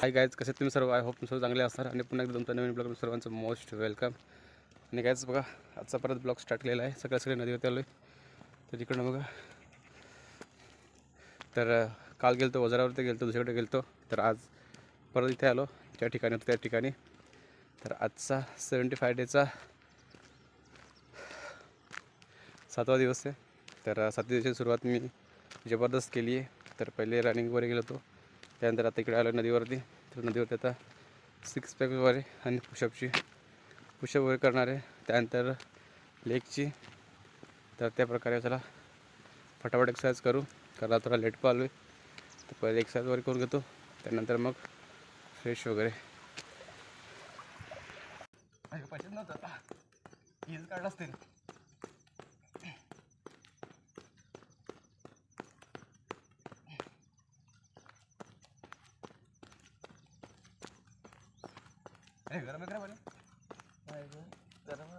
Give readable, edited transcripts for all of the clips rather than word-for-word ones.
Hi guys, कसे तुम्ही सर्व? आय होप तुम्ही सर्व चांगले असणार आणि पुन्हा एकदा तुमच्या नवीन ब्लॉग सर्वांचं मोस्ट वेलकम. आणि गाईज बघा, आजचा परत ब्लॉग स्टार्ट केलेला आहे. सगळे नदीवरती आलो आहे. तर तिकडनं बघा, तर काल गेलो वजारावरती गेलो, दुसरीकडे गेलो. तर आज परत इथे आलो, ज्या ठिकाणी होतो त्या ठिकाणी. तर आजचा 75 डेचा 7वा दिवस आहे. तर 7व्या दिवसाची सुरुवात मी जबरदस्त केली आहे. तर पहिले रनिंग वगैरे गेलो होतो, त्यानंतर आता इकडे आलो नदीवरती. तर नदीवरती आता 6 पॅक वगैरे आणि पुशअप वगैरे करणार आहे. त्यानंतर लेगची. तर त्या प्रकारे चला फटाफट एक्सरसाइज करू, कारण थोडा लेट पण आलो आहे. तर पहिले एक्सरसाइज वगैरे करून घेतो, त्यानंतर मग फ्रेश वगैरे. पैसे नव्हतं, हीच काढलं असतील. गरम आहे का बरं? गरम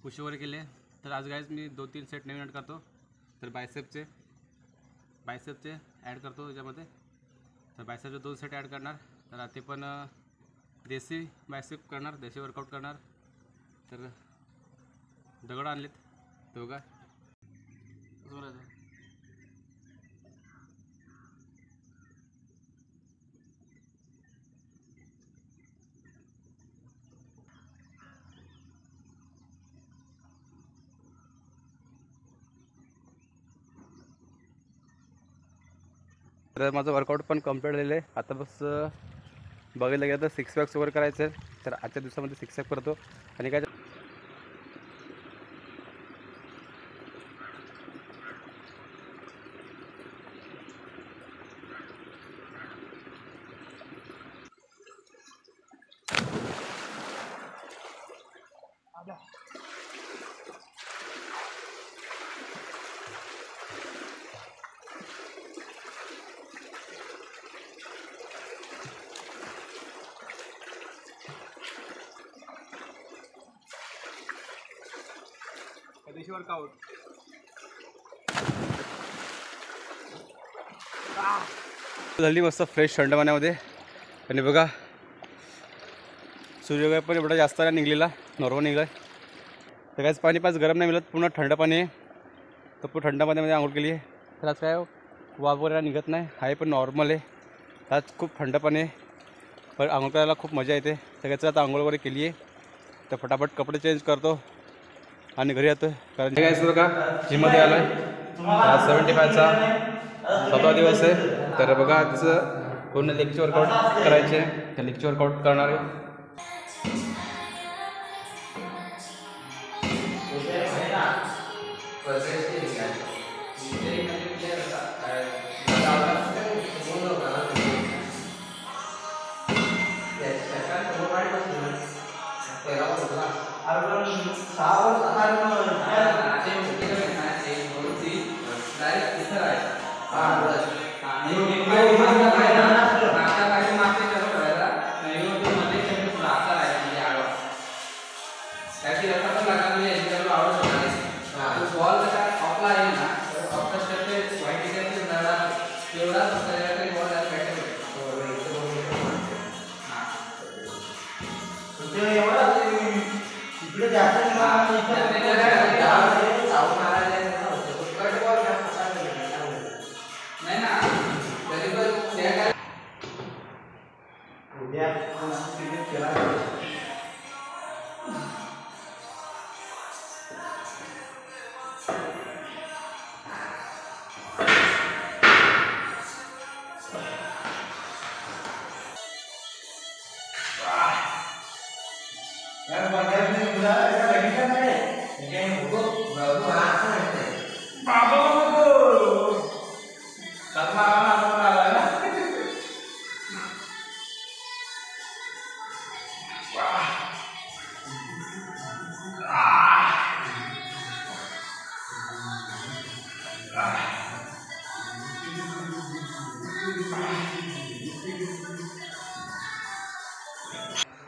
पुश वगैरे केले. तर आज गाईज मी 2-3 सेट नवीन ॲड करतो. तर बायसेपचे ॲड करतो त्याच्यामध्ये. तर बायसेपचे 2 सेट ॲड करणार. तर ते पण देसी बायसेप करणार, देसी वर्कआउट करणार. तर दगड आणलेत तो का तर माझं वर्कआउट पण कंप्लीट झालेलं आहे. आता बस बघायला गेलं तर 6 पॅक्स वगैरे करायचं आहे. तर आजच्या दिवसामध्ये 6 पॅक करतो. आणि काय देशी वर्कआउट झाली मस्त फ्रेश थंड पाण्यामध्ये. आणि बघा, सूर्योदय पण एवढा जास्त नाही निघलेला, नॉर्मल निघाला. तर काहीच पाणी गरम नाही मिळत, पूर्ण थंड पाणी आहे. तर पूर्ण थंड पाण्यामध्ये आंघोळ केली आहे. तर आज काय वाफ वगैरे निघत नाही, आहे पण नॉर्मल आहे. आज खूप थंड पाणी आहे, पण आंघोळ करायला खूप मजा येते. सगळ्याचं आता आंघोळ वगैरे केली आहे. तर फटाफट कपडे चेंज करतो आणि घरी येतो. कारण काय बघा, जिममध्ये आलो आहे. आज 75चा 7वा दिवस आहे. तर बघा, आज पूर्ण लेगचे वर्कआउट करायचे. तर लेगचे वर्कआउट करणार आहे.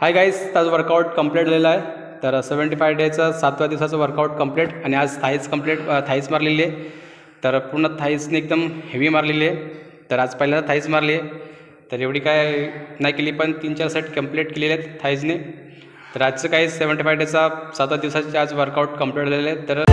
हाय गाईज, आज वर्कआउट कंप्लीट झालेला आहे. तर 75 डेचं 7व्या दिवसाचं वर्कआउट कंप्लीट आणि आज थाईज मारलेली आहे. तर पूर्ण थाईजने एकदम हेवी मारलेली आहे. तर आज पहिल्यांदा थाईज मारली आहे. तर एवढी काय नाही केली, पण 3-4 सेट कंप्लीट केलेले आहेत थाईजने. तर आजचं काही 75 डेचा 7व्या दिवसाचे आज वर्कआउट कंप्लीट झालेलं आहे. तर